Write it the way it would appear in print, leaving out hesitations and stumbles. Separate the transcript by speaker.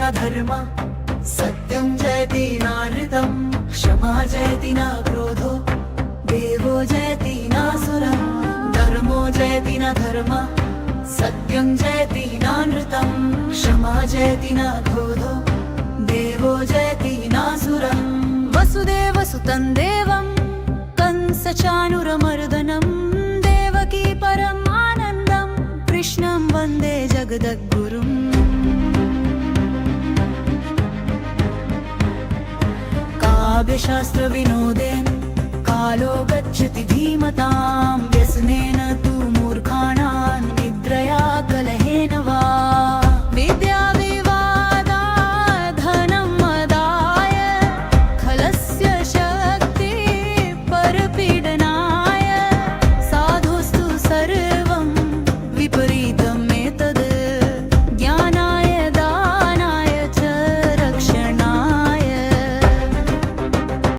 Speaker 1: न धर्मा सत्यं जयति नानृतं क्षमा जयति न क्रोधो देवो जयति नासुरं धर्मो जयति न धर्मा सत्यं जयति नानृतं क्षमा जयति न क्रोधो देवो जयति नासुरं वसुदेवसुतं देवं कंसचाणूरमर्दनं देवकी परमानन्दं कृष्णं वन्दे जगद्गुरुम् काव्यशास्त्रविनोदेन कालो गच्छति धीमतां व्यसनेन तु मूर्ख